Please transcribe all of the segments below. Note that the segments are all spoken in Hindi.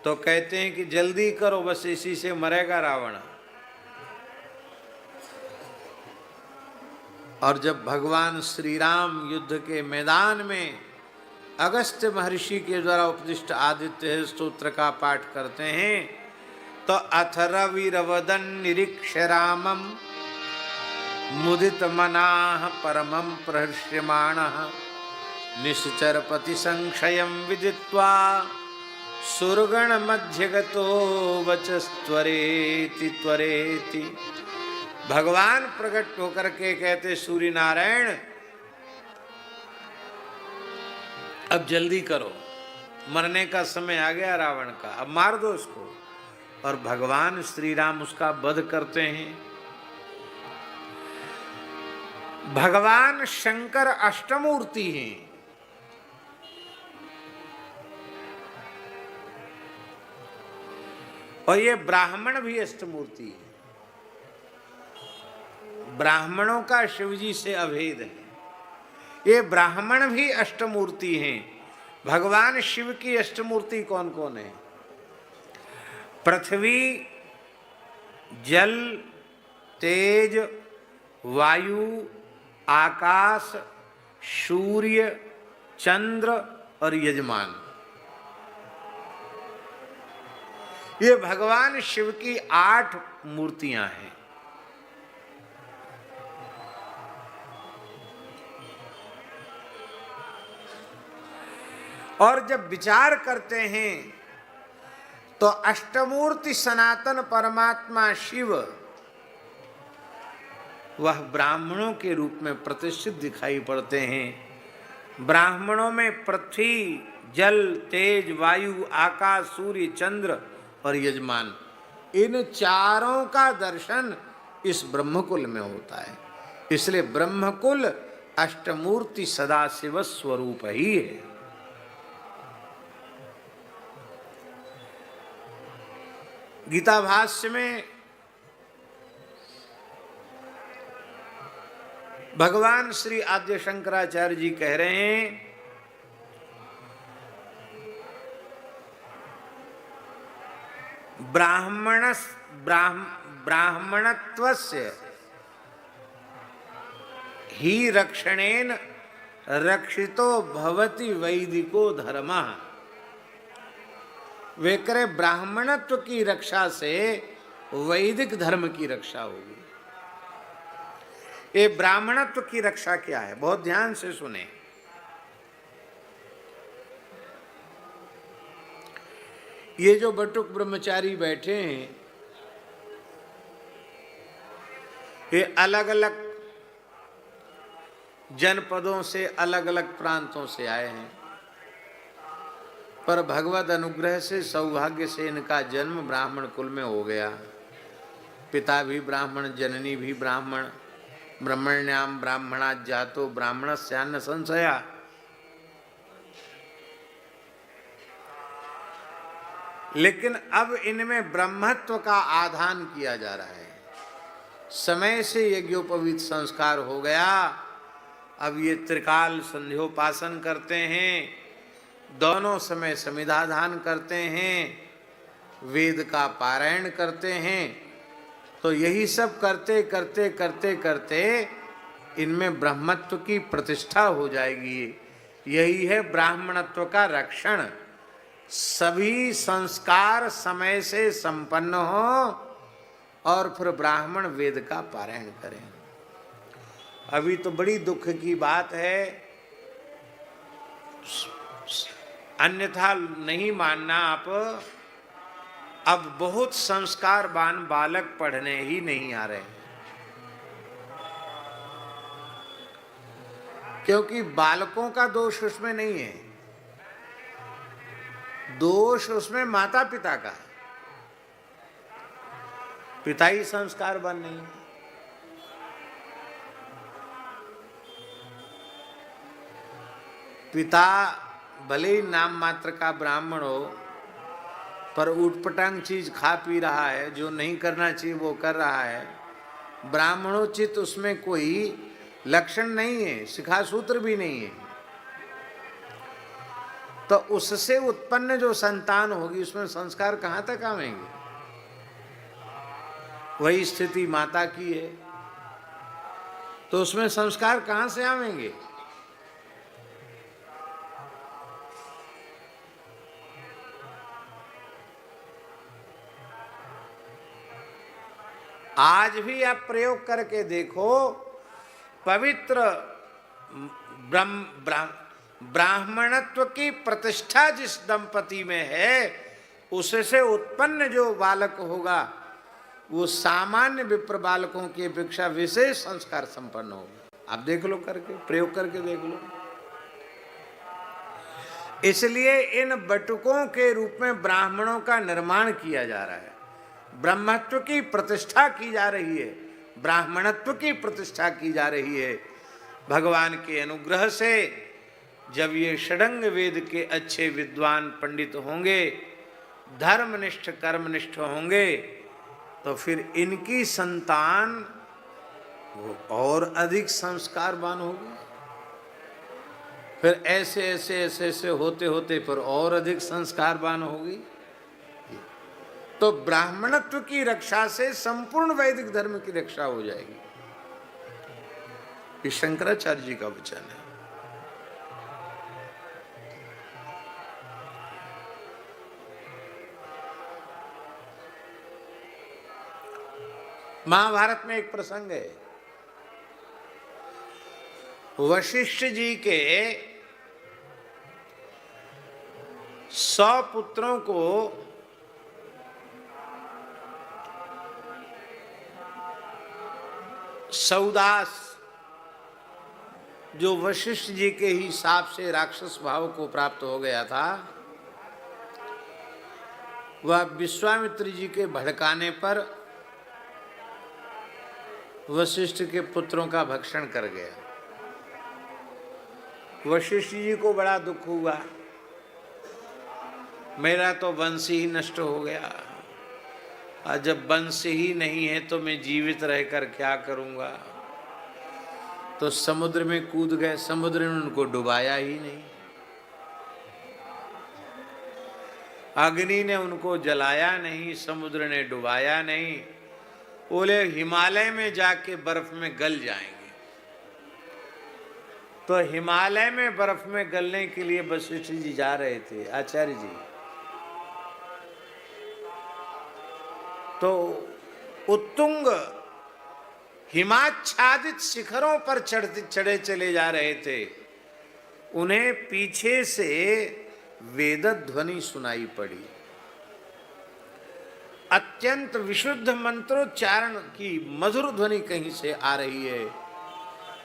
तो कहते हैं कि जल्दी करो, बस इसी से मरेगा रावण। और जब भगवान श्री राम युद्ध के मैदान में अगस्त्य महर्षि के द्वारा उपदिष्ट आदित्य स्तोत्र का पाठ करते हैं तो अथ रविरवदन निरीक्ष रामम मुदित मनाः परमं प्रहृष्यमाणः निश्चरपति संक्षयं विदित्वा सुरगण मध्यगतो वचस्त्वरेति त्वरेति। भगवान प्रकट होकर के कहते सूर्य नारायण अब जल्दी करो, मरने का समय आ गया रावण का, अब मार दो उसको। और भगवान श्री राम उसका वध करते हैं। भगवान शंकर अष्टमूर्ति हैं। और ये ब्राह्मण भी अष्टमूर्ति है। ब्राह्मणों का शिवजी से अभेद है। ये ब्राह्मण भी अष्टमूर्ति हैं। भगवान शिव की अष्टमूर्ति कौन कौन है? पृथ्वी, जल, तेज, वायु, आकाश, सूर्य, चंद्र और यजमान। ये भगवान शिव की 8 मूर्तियां हैं। और जब विचार करते हैं तो अष्टमूर्ति सनातन परमात्मा शिव वह ब्राह्मणों के रूप में प्रतिष्ठित दिखाई पड़ते हैं। ब्राह्मणों में पृथ्वी, जल, तेज, वायु, आकाश, सूर्य, चंद्र और यजमान, इन चारों का दर्शन इस ब्रह्मकुल में होता है। इसलिए ब्रह्मकुल अष्टमूर्ति सदाशिव स्वरूप ही है। गीता भाष्य में भगवान श्री आद्य शंकराचार्य जी कह रहे हैं ब्राह्मणत्वस्य ही रक्षणेन रक्षितो भवति वैदिको धर्मः। वे करे ब्राह्मणत्व की रक्षा से वैदिक धर्म की रक्षा होगी। ये ब्राह्मणत्व की रक्षा क्या है? बहुत ध्यान से सुने। ये जो बटुक ब्रह्मचारी बैठे हैं ये अलग अलग जनपदों से, अलग अलग प्रांतों से आए हैं, पर भगवत अनुग्रह से सौभाग्य से इनका जन्म ब्राह्मण कुल में हो गया। पिता भी ब्राह्मण, जननी भी ब्राह्मण। ब्रह्मण्याम ब्राह्मणात् जातो ब्राह्मणस्यान्न संशया। लेकिन अब इनमें ब्रह्मत्व का आधान किया जा रहा है। समय से यज्ञोपवीत संस्कार हो गया। अब ये त्रिकाल संध्योपासन करते हैं, दोनों समय समिधाधान करते हैं, वेद का पारायण करते हैं। तो यही सब करते करते करते करते इनमें ब्रह्मत्व की प्रतिष्ठा हो जाएगी। यही है ब्राह्मणत्व का रक्षण। सभी संस्कार समय से संपन्न हो और फिर ब्राह्मण वेद का पारायण करें। अभी तो बड़ी दुख की बात है, अन्यथा नहीं मानना आप, अब बहुत संस्कारवान बालक पढ़ने ही नहीं आ रहे हैं। क्योंकि बालकों का दोष उसमें नहीं है, दोष उसमें माता पिता का है। पिता ही संस्कारवान नहीं है। पिता भले ही नाम मात्र का ब्राह्मण हो, पर उटपटांग चीज खा पी रहा है, जो नहीं करना चाहिए वो कर रहा है। ब्राह्मणोचित उसमें कोई लक्षण नहीं है, शिखा सूत्र भी नहीं है। तो उससे उत्पन्न जो संतान होगी उसमें संस्कार कहाँ तक आवेंगे? वही स्थिति माता की है, तो उसमें संस्कार कहाँ से आवेंगे? आज भी आप प्रयोग करके देखो, पवित्र ब्राह्मणत्व की प्रतिष्ठा जिस दंपति में है, उससे उत्पन्न जो बालक होगा वो सामान्य विप्र बालकों की अपेक्षा विशेष संस्कार संपन्न होगा। आप देख लो, करके प्रयोग करके देख लो। इसलिए इन बटुकों के रूप में ब्राह्मणों का निर्माण किया जा रहा है, ब्रह्मत्व की प्रतिष्ठा की जा रही है, ब्राह्मणत्व की प्रतिष्ठा की जा रही है। भगवान के अनुग्रह से जब ये षडंग वेद के अच्छे विद्वान पंडित होंगे, धर्मनिष्ठ कर्मनिष्ठ होंगे, तो फिर इनकी संतान वो और अधिक संस्कारवान होगी। फिर ऐसे ऐसे ऐसे ऐसे होते होते फिर और अधिक संस्कारवान होगी। तो ब्राह्मणत्व की रक्षा से संपूर्ण वैदिक धर्म की रक्षा हो जाएगी। ये शंकराचार्य जी का वचन है। महाभारत में एक प्रसंग है, वशिष्ठ जी के 100 पुत्रों को सौदास, जो वशिष्ठ जी के ही हिसाब से राक्षस भाव को प्राप्त हो गया था, वह विश्वामित्र जी के भड़काने पर वशिष्ठ के पुत्रों का भक्षण कर गया। वशिष्ठ जी को बड़ा दुख हुआ, मेरा तो वंश ही नष्ट हो गया, और जब वंश ही नहीं है तो मैं जीवित रहकर क्या करूंगा। तो समुद्र में कूद गए, समुद्र ने उनको डुबाया ही नहीं, अग्नि ने उनको जलाया नहीं, समुद्र ने डुबाया नहीं। बोले हिमालय में जाके बर्फ में गल जाएंगे। तो हिमालय में बर्फ में गलने के लिए वशिष्ठ जी जा रहे थे, आचार्य जी। तो उत्तुंग हिमाच्छादित शिखरों पर चढ़े चले जा रहे थे। उन्हें पीछे से वेद ध्वनि सुनाई पड़ी, अत्यंत विशुद्ध मंत्रोच्चारण की मधुर ध्वनि कहीं से आ रही है।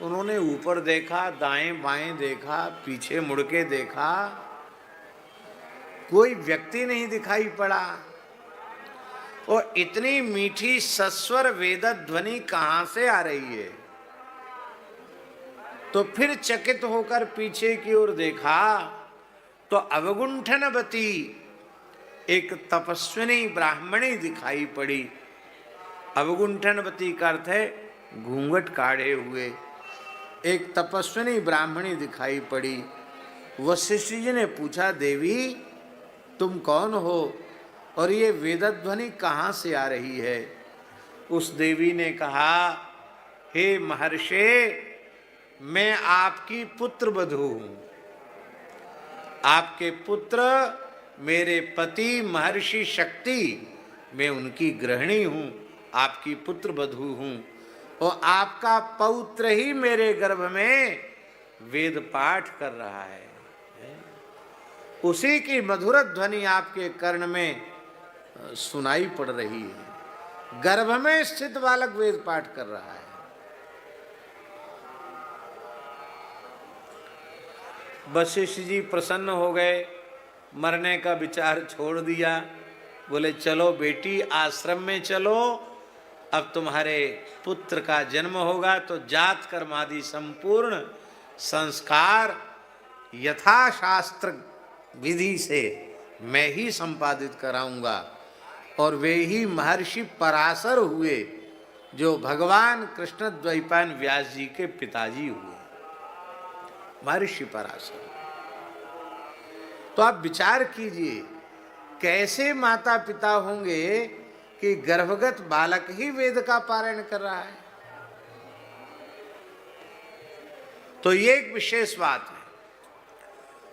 उन्होंने ऊपर देखा, दाएं बाएं देखा, पीछे मुड़ के देखा, कोई व्यक्ति नहीं दिखाई पड़ा। और इतनी मीठी सस्वर वेद ध्वनि कहां से आ रही है? तो फिर चकित होकर पीछे की ओर देखा तो अवगुंठनवती एक तपस्विनी ब्राह्मणी दिखाई पड़ी। अवगुंठनवती का अर्थ है घूंघट काढ़े हुए। एक तपस्विनी ब्राह्मणी दिखाई पड़ी। वशिष्ठ जी ने पूछा, देवी तुम कौन हो और ये वेदध्वनि कहाँ से आ रही है? उस देवी ने कहा, हे महर्षि, मैं आपकी पुत्र वधू हूँ। आपके पुत्र मेरे पति महर्षि शक्ति, मैं उनकी गृहिणी हूँ, आपकी पुत्र वधू हूँ, और आपका पौत्र ही मेरे गर्भ में वेद पाठ कर रहा है। उसी की मधुर ध्वनि आपके कर्ण में सुनाई पड़ रही है। गर्भ में स्थित बालक वेद पाठ कर रहा है। वशिष्ठ जी प्रसन्न हो गए, मरने का विचार छोड़ दिया। बोले, चलो बेटी, आश्रम में चलो, अब तुम्हारे पुत्र का जन्म होगा तो जात कर्म आदि संपूर्ण संस्कार यथाशास्त्र विधि से मैं ही संपादित कराऊंगा। और वे ही महर्षि पराशर हुए, जो भगवान कृष्ण द्वैपायन व्यास जी के पिताजी हुए, महर्षि पराशर। तो आप विचार कीजिए, कैसे माता पिता होंगे कि गर्भगत बालक ही वेद का पारायण कर रहा है। तो ये एक विशेष बात है।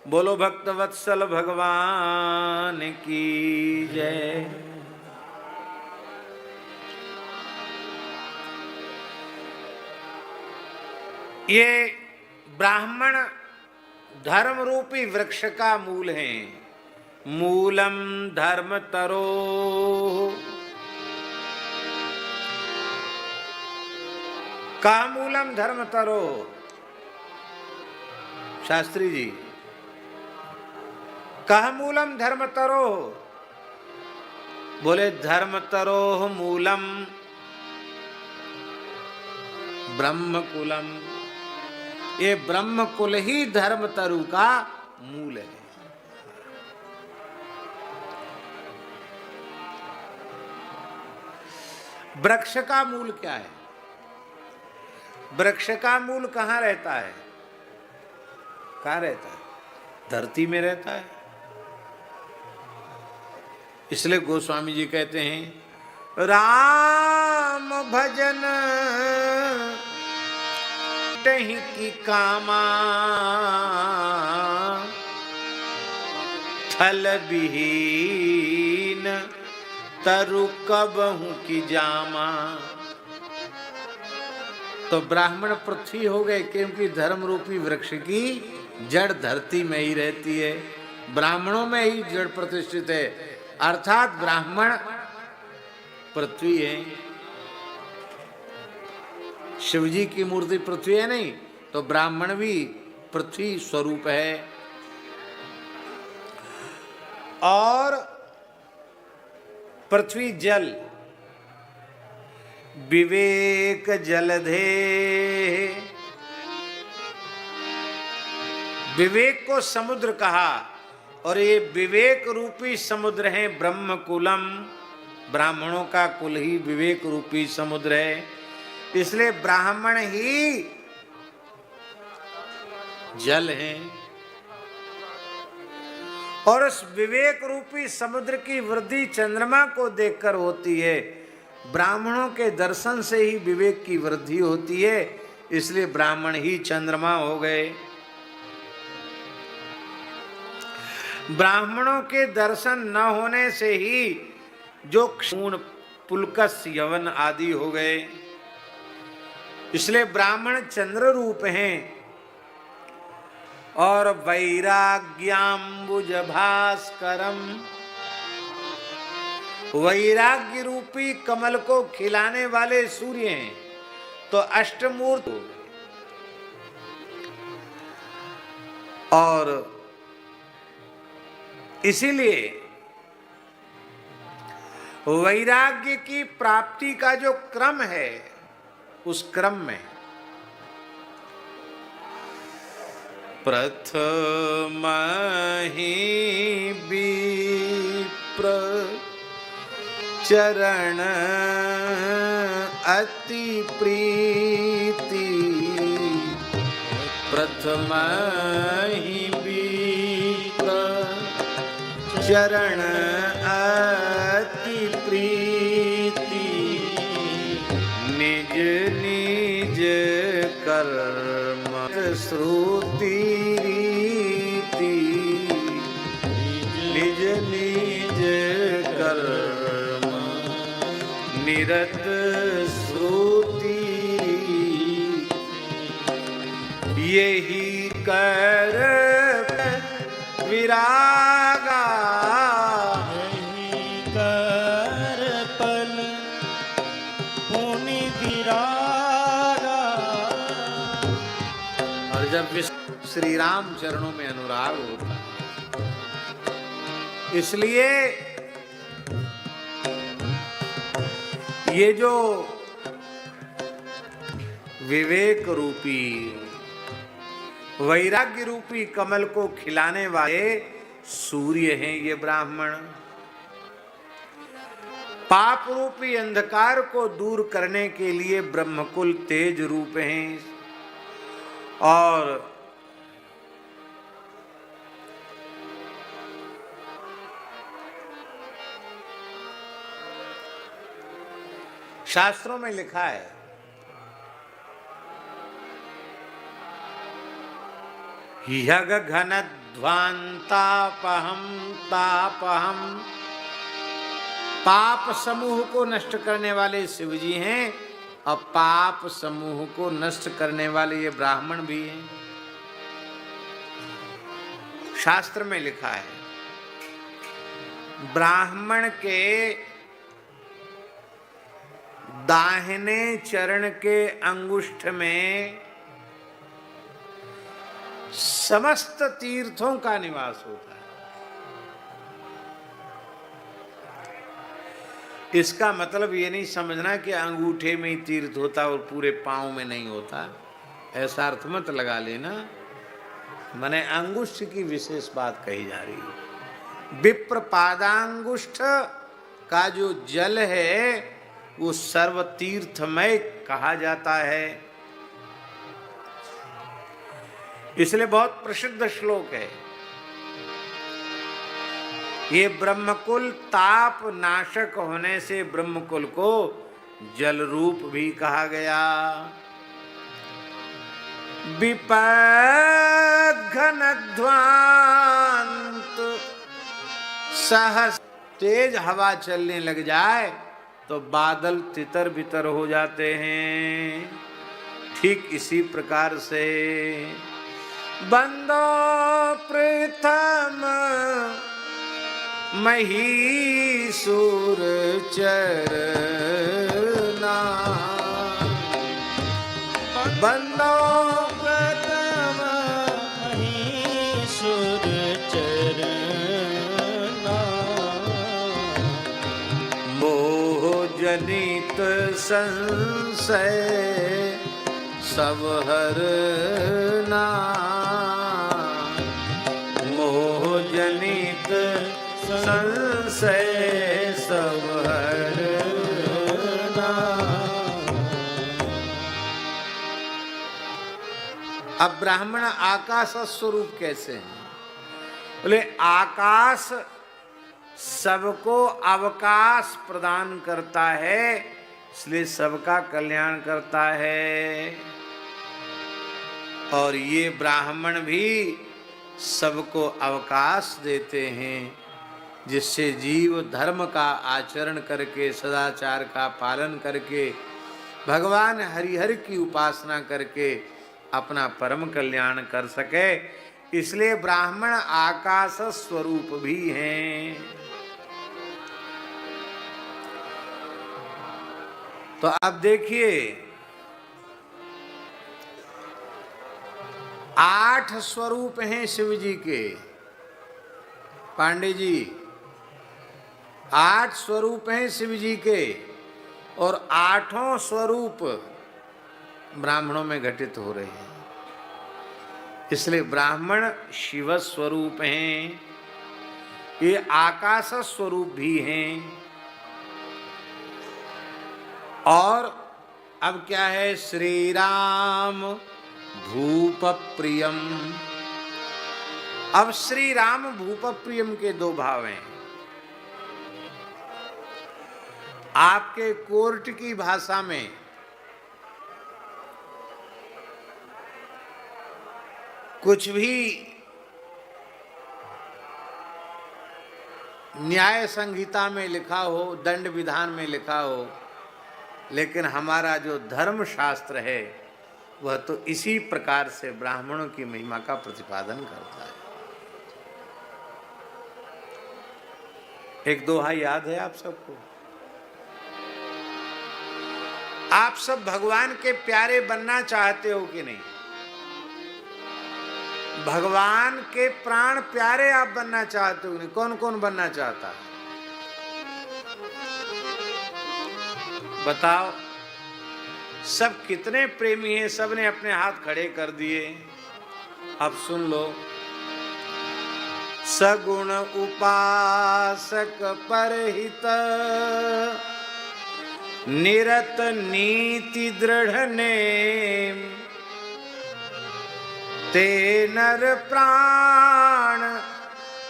बोलो भक्त वत्सल भगवान की जय। ये ब्राह्मण धर्म रूपी वृक्ष का मूल है। मूलम धर्म तरो, का मूलम धर्म तरो। शास्त्री जी, कह मूलम धर्म तरो। बोले धर्म तरो मूलम ब्रह्म कुलम। ये ब्रह्म कुल ही धर्म तरु का मूल है। वृक्ष का मूल क्या है? वृक्ष का मूल कहाँ रहता है? कहाँ रहता है? धरती में रहता है। इसलिए गोस्वामी जी कहते हैं, राम भजन टहि की कामा, थल विहीन तरु कबहु की जामा। तो ब्राह्मण पृथ्वी हो गए, क्योंकि धर्म रूपी वृक्ष की जड़ धरती में ही रहती है, ब्राह्मणों में ही जड़ प्रतिष्ठित है, अर्थात ब्राह्मण पृथ्वी है। शिवजी की मूर्ति पृथ्वी है नहीं, तो ब्राह्मण भी पृथ्वी स्वरूप है। और पृथ्वी जल, विवेक जलधे। विवेक को समुद्र कहा, और ये विवेक रूपी समुद्र है ब्रह्म कुलम। ब्राह्मणों का कुल ही विवेक रूपी समुद्र है, इसलिए ब्राह्मण ही जल है। और उस विवेक रूपी समुद्र की वृद्धि चंद्रमा को देखकर होती है। ब्राह्मणों के दर्शन से ही विवेक की वृद्धि होती है, इसलिए ब्राह्मण ही चंद्रमा हो गए। ब्राह्मणों के दर्शन न होने से ही जो क्षूण पुलकस यवन आदि हो गए, इसलिए ब्राह्मण चंद्र रूप हैं। और वैराग्याम्बुज भास्करम, वैराग्य रूपी कमल को खिलाने वाले सूर्य हैं। तो अष्टमूर्त, और इसीलिए वैराग्य की प्राप्ति का जो क्रम है, उस क्रम में प्रथम ही विप्र चरण अति प्रीति, प्रथम ही विप्र चरण अति प्रीति, निज निज कर्म श्रुति रीति, निज निज कर्म निरत श्रुति, यही कर विरागा, यही कर पल पुनि विरागा। और जब श्री राम चरणों में अनुराग होता है, इसलिए ये जो विवेक रूपी वैराग्य रूपी कमल को खिलाने वाले सूर्य हैं ये ब्राह्मण। पाप रूपी अंधकार को दूर करने के लिए ब्रह्मकुल तेज रूप हैं। और शास्त्रों में लिखा है यग घन ध्वांतापहम तापहम, पाप समूह को नष्ट करने वाले शिव जी हैं और पाप समूह को नष्ट करने वाले ये ब्राह्मण भी हैं। शास्त्र में लिखा है ब्राह्मण के दाहिने चरण के अंगुष्ठ में समस्त तीर्थों का निवास होता है। इसका मतलब ये नहीं समझना कि अंगूठे में ही तीर्थ होता और पूरे पांव में नहीं होता, ऐसा अर्थ मत लगा लेना। माने अंगुष्ठ की विशेष बात कही जा रही है। विप्र पादांगुष्ठ का जो जल है वो सर्व तीर्थमय कहा जाता है। इसलिए बहुत प्रसिद्ध श्लोक है ये, ब्रह्मकुल ताप नाशक होने से ब्रह्मकुल को जल रूप भी कहा गया। विपद घन ध्वांत सहस, तेज हवा चलने लग जाए तो बादल तितर बितर हो जाते हैं। ठीक इसी प्रकार से बंदो प्रथम महीसुर चरना, बंदो प्रथम महीसुर चरना, मोह जनित संशय सब हरना, मोह जनित संशय सब हरना। अब ब्राह्मण आकाश स्वरूप कैसे हैं? बोले आकाश सबको अवकाश प्रदान करता है, इसलिए सबका कल्याण करता है। और ये ब्राह्मण भी सबको अवकाश देते हैं, जिससे जीव धर्म का आचरण करके, सदाचार का पालन करके, भगवान हरिहर की उपासना करके अपना परम कल्याण कर सके। इसलिए ब्राह्मण आकाश स्वरूप भी हैं। तो अब देखिए 8 स्वरूप हैं शिव जी के। पांडे जी 8 स्वरूप हैं शिव जी के और 8 स्वरूप ब्राह्मणों में घटित हो रहे हैं। इसलिए ब्राह्मण शिव स्वरूप हैं, ये आकाश स्वरूप भी हैं। और अब क्या है, श्री राम भूप प्रियम। अब श्री राम भूप प्रियम के 2 भाव हैं। आपके कोर्ट की भाषा में कुछ भी न्याय संहिता में लिखा हो, दंड विधान में लिखा हो, लेकिन हमारा जो धर्म शास्त्र है वह तो इसी प्रकार से ब्राह्मणों की महिमा का प्रतिपादन करता है। एक दोहा याद है आप सबको? आप सब भगवान के प्यारे बनना चाहते हो कि नहीं? भगवान के प्राण प्यारे आप बनना चाहते हो कि नहीं? कौन कौन बनना चाहता है बताओ? सब कितने प्रेमी हैं, सब ने अपने हाथ खड़े कर दिए। अब सुन लो, सगुण उपासक परहित निरत नीति दृढ़ नेम, ते नर प्राण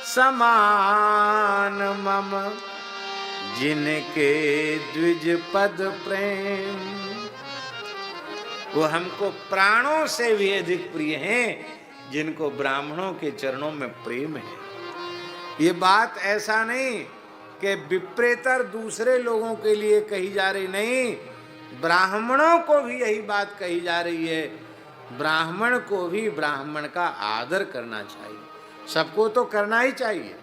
समान मम जिनके द्विज पद प्रेम, वो हमको प्राणों से भी अधिक प्रिय हैं जिनको ब्राह्मणों के चरणों में प्रेम है। ये बात ऐसा नहीं कि विप्रेतर दूसरे लोगों के लिए कही जा रही, नहीं, ब्राह्मणों को भी यही बात कही जा रही है। ब्राह्मण को भी ब्राह्मण का आदर करना चाहिए, सबको तो करना ही चाहिए।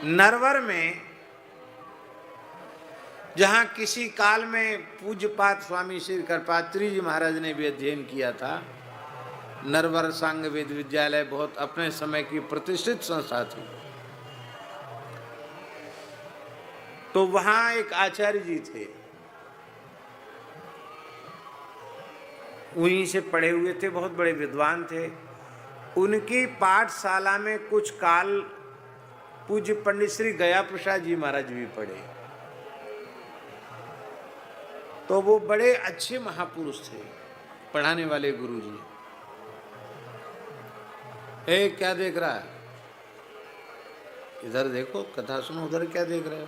नरवर में जहां किसी काल में पूज्यपाद स्वामी श्री कृपात्री जी महाराज ने भी अध्ययन किया था, नरवर सांग वेद विद्यालय बहुत अपने समय की प्रतिष्ठित संस्था थी। तो वहां एक आचार्य जी थे, उन्हीं से पढ़े हुए थे, बहुत बड़े विद्वान थे। उनकी पाठशाला में कुछ काल पूज्य पंडित श्री गया प्रसाद जी महाराज भी पढ़े। तो वो बड़े अच्छे महापुरुष थे, पढ़ाने वाले गुरु जी। क्या देख रहा है, इधर देखो, कथा सुनो, उधर क्या देख रहे हो।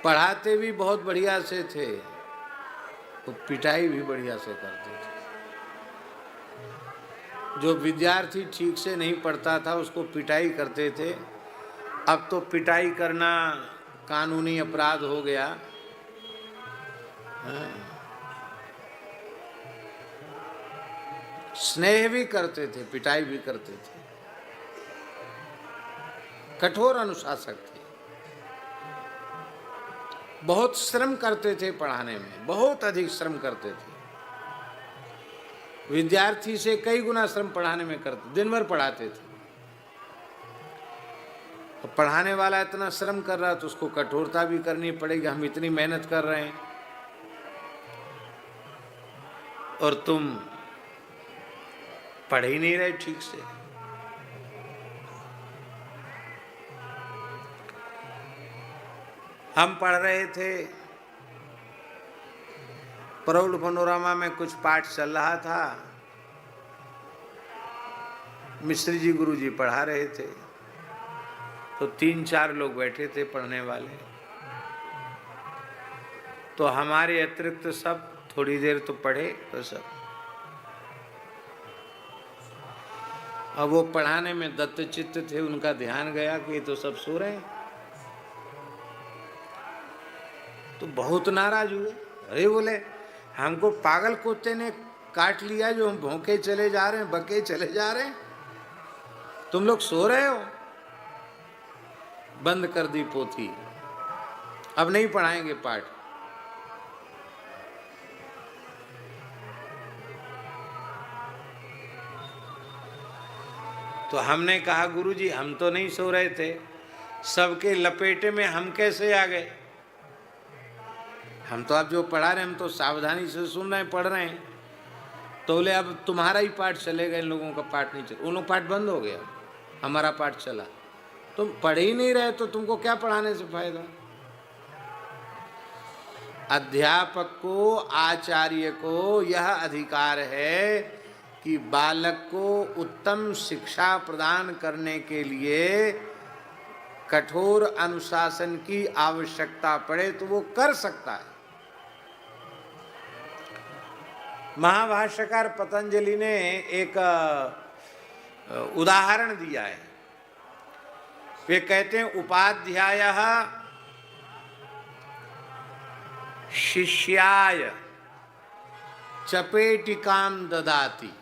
पढ़ाते भी बहुत बढ़िया से थे, तो पिटाई भी बढ़िया से करते थे। जो विद्यार्थी ठीक से नहीं पढ़ता था उसको पिटाई करते थे। अब तो पिटाई करना कानूनी अपराध हो गया। स्नेह भी करते थे, पिटाई भी करते थे, कठोर अनुशासक थे, बहुत श्रम करते थे पढ़ाने में, बहुत अधिक श्रम करते थे। विद्यार्थी से कई गुना श्रम पढ़ाने में करते, दिन भर पढ़ाते थे। तो पढ़ाने वाला इतना श्रम कर रहा है तो उसको कठोरता भी करनी पड़ेगी। हम इतनी मेहनत कर रहे हैं और तुम पढ़ ही नहीं रहे ठीक से। हम पढ़ रहे थे, प्रौढ़ मनोरमा में कुछ पाठ चल रहा था, मिश्र जी गुरु जी पढ़ा रहे थे, तो 3-4 लोग बैठे थे पढ़ने वाले। तो हमारे अतिरिक्त सब थोड़ी देर तो पढ़े, तो सब अब वो पढ़ाने में दत्तचित्त थे, उनका ध्यान गया कि ये तो सब सो रहे हैं, तो बहुत नाराज हुए। अरे बोले, हमको पागल कुत्ते ने काट लिया जो हम भौंके चले जा रहे हैं, बके चले जा रहे हैं, तुम लोग सो रहे हो। बंद कर दी पोथी, अब नहीं पढ़ाएंगे पाठ। तो हमने कहा, गुरुजी हम तो नहीं सो रहे थे, सबके लपेटे में हम कैसे आ गए। हम तो आप जो पढ़ा रहे हैं, हम तो सावधानी से सुन रहे हैं, पढ़ रहे हैं। तो बोले अब तुम्हारा ही पाठ चलेगा, इन लोगों का पाठ नहीं चला। उन पाठ बंद हो गया, हमारा पाठ चला। तुम पढ़ ही नहीं रहे तो तुमको क्या पढ़ाने से फायदा। अध्यापक को, आचार्य को यह अधिकार है कि बालक को उत्तम शिक्षा प्रदान करने के लिए कठोर अनुशासन की आवश्यकता पड़े तो वो कर सकता है। महाभाष्यकार पतंजलि ने एक उदाहरण दिया है। वे कहते हैं, उपाध्यायः शिष्याय चपेटिकां ददाति।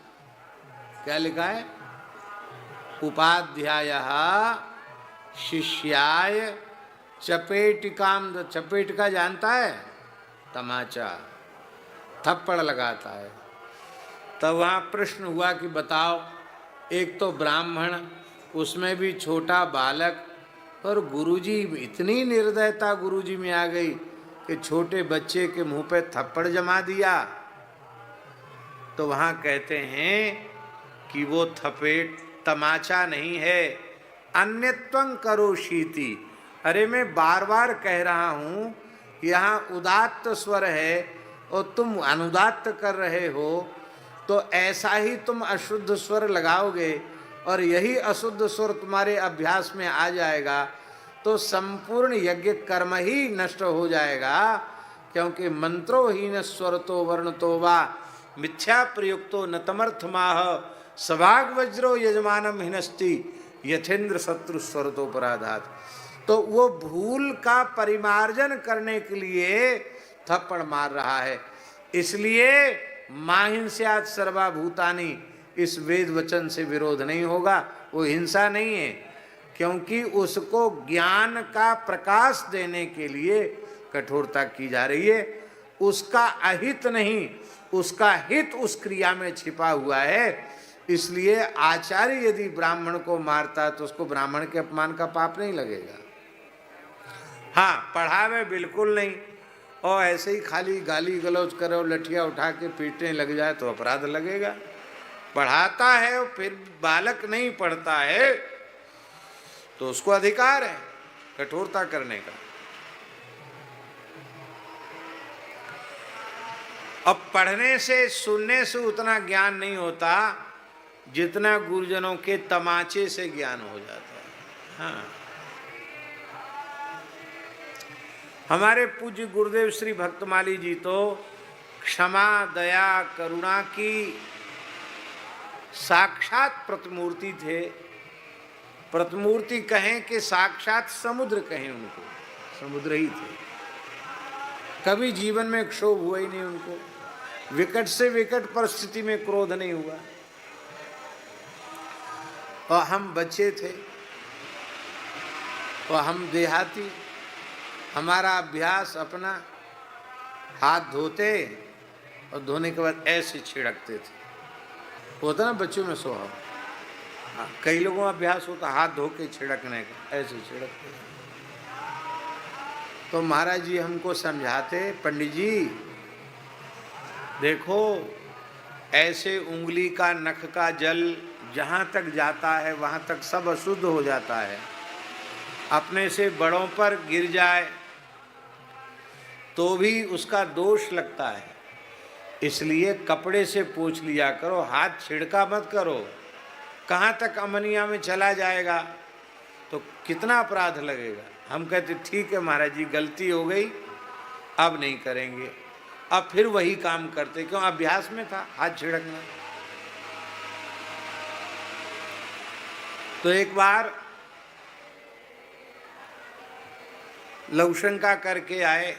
क्या लिखा है? उपाध्यायः शिष्याय चपेटिकां, चपेटिका जानता है? तमाचा, थप्पड़ लगाता है। तब वहाँ प्रश्न हुआ कि बताओ, एक तो ब्राह्मण, उसमें भी छोटा बालक, और गुरुजी इतनी निर्दयता गुरुजी में आ गई कि छोटे बच्चे के मुंह पे थप्पड़ जमा दिया। तो वहाँ कहते हैं कि वो थपेट तमाचा नहीं है, अन्यत्वं करोषीति। अरे मैं बार बार कह रहा हूँ, यहाँ उदात्त स्वर है और तुम अनुदात्त कर रहे हो। तो ऐसा ही तुम अशुद्ध स्वर लगाओगे और यही अशुद्ध स्वर तुम्हारे अभ्यास में आ जाएगा तो संपूर्ण यज्ञ कर्म ही नष्ट हो जाएगा। क्योंकि मंत्रोहीन स्वरतो वर्णतो वा मिथ्या प्रयुक्तो न तमर्थमाह सभाग वज्रो यजमानम हिनस्ति यथेंद्र शत्रु स्वरतो पराधात। तो वो भूल का परिमार्जन करने के लिए थप्पड़ मार रहा है। इसलिए माहिंस्यात् सर्वभूतानि, इस वेद वचन से विरोध नहीं होगा, वो हिंसा नहीं है, क्योंकि उसको ज्ञान का प्रकाश देने के लिए कठोरता की जा रही है। उसका अहित नहीं, उसका हित उस क्रिया में छिपा हुआ है। इसलिए आचार्य यदि ब्राह्मण को मारता तो उसको ब्राह्मण के अपमान का पाप नहीं लगेगा। हाँ, पढ़ावे बिल्कुल नहीं, और ऐसे ही खाली गाली गलौज करो, लठिया उठा के पीटने लग जाए तो अपराध लगेगा। पढ़ाता है और फिर बालक नहीं पढ़ता है तो उसको अधिकार है कठोरता करने का। अब पढ़ने से सुनने से उतना ज्ञान नहीं होता जितना गुरुजनों के तमाचे से ज्ञान हो जाता है। हाँ, हमारे पूज्य गुरुदेव श्री भक्तमाली जी तो क्षमा दया करुणा की साक्षात प्रतिमूर्ति थे। प्रतिमूर्ति कहें कि साक्षात समुद्र कहें, उनको समुद्र ही थे। कभी जीवन में क्षोभ हुआ ही नहीं उनको, विकट से विकट परिस्थिति में क्रोध नहीं हुआ। और हम बच्चे थे और हम देहाती, हमारा अभ्यास अपना हाथ धोते और धोने के बाद ऐसे छिड़कते थे। होता ना बच्चों में स्वभाव, कई लोगों का अभ्यास होता हाथ धो के छिड़कने का, ऐसे छिड़कते। तो महाराज जी हमको समझाते, पंडित जी देखो ऐसे उंगली का नख का जल जहाँ तक जाता है वहाँ तक सब अशुद्ध हो जाता है। अपने से बड़ों पर गिर जाए तो भी उसका दोष लगता है। इसलिए कपड़े से पोंछ लिया करो, हाथ छिड़का मत करो। कहाँ तक अमनिया में चला जाएगा तो कितना अपराध लगेगा। हम कहते ठीक है महाराज जी गलती हो गई, अब नहीं करेंगे। अब फिर वही काम करते, क्यों? अभ्यास में था हाथ छिड़कना। तो एक बार लवशंका करके आए,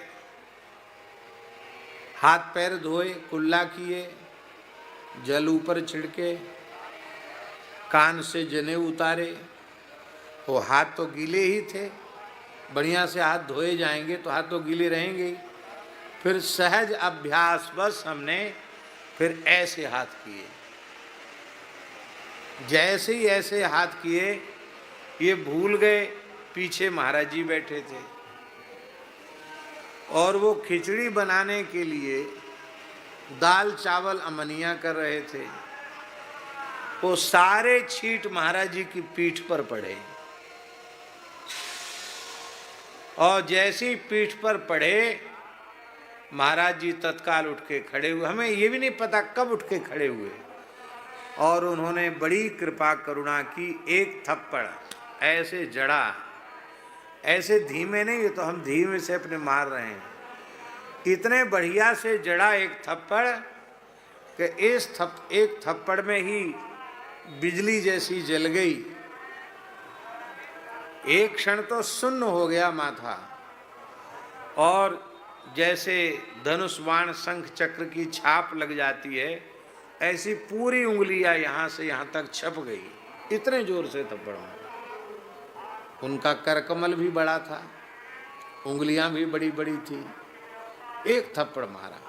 हाथ पैर धोए, कुल्ला किए, जल ऊपर छिड़के, कान से जनेऊ उतारे। वो हाथ तो गीले ही थे, बढ़िया से हाथ धोए जाएंगे तो हाथ तो गीले रहेंगे ही। फिर सहज अभ्यास बस हमने फिर ऐसे हाथ किए। जैसे ही ऐसे हाथ किए, ये भूल गए पीछे महाराज जी बैठे थे और वो खिचड़ी बनाने के लिए दाल चावल अमनिया कर रहे थे। वो सारे छींट महाराज जी की पीठ पर पड़े और जैसी पीठ पर पड़े महाराज जी तत्काल उठ के खड़े हुए। हमें ये भी नहीं पता कब उठ के खड़े हुए, और उन्होंने बड़ी कृपा करुणा की। एक थप्पड़ ऐसे जड़ा, ऐसे धीमे नहीं, ये तो हम धीमे से अपने मार रहे हैं, इतने बढ़िया से जड़ा एक थप्पड़ कि एक थप्पड़ में ही बिजली जैसी जल गई। एक क्षण तो सुन्न हो गया माथा, और जैसे धनुष बाण शंख चक्र की छाप लग जाती है ऐसी पूरी उंगलियां यहाँ से यहाँ तक छप गई। इतने जोर से थप्पड़ मारा। उनका करकमल भी बड़ा था, उंगलियां भी बड़ी बड़ी थी, एक थप्पड़ मारा।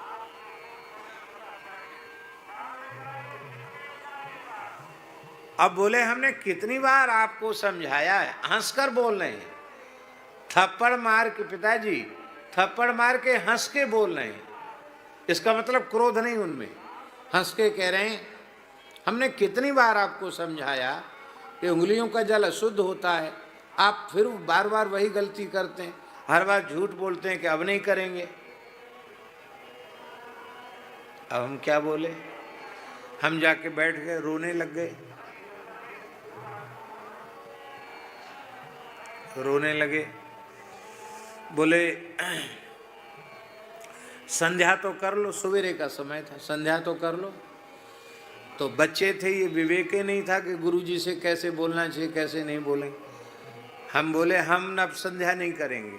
अब बोले हमने कितनी बार आपको समझाया है, हंसकर बोल रहे हैं। थप्पड़ मार के, पिताजी थप्पड़ मार के हंस के बोल रहे हैं, इसका मतलब क्रोध नहीं उनमें, हंस के कह रहे हैं हमने कितनी बार आपको समझाया कि उंगलियों का जल अशुद्ध होता है, आप फिर बार बार वही गलती करते हैं, हर बार झूठ बोलते हैं कि अब नहीं करेंगे। अब हम क्या बोले? हम जाके बैठ गए, रोने लग गए, रोने लगे। बोले संध्या तो कर लो, सवेरे का समय था, संध्या तो कर लो। तो बच्चे थे, ये विवेक ही नहीं था कि गुरुजी से कैसे बोलना चाहिए, कैसे नहीं बोलें। हम बोले हम अब संध्या नहीं करेंगे,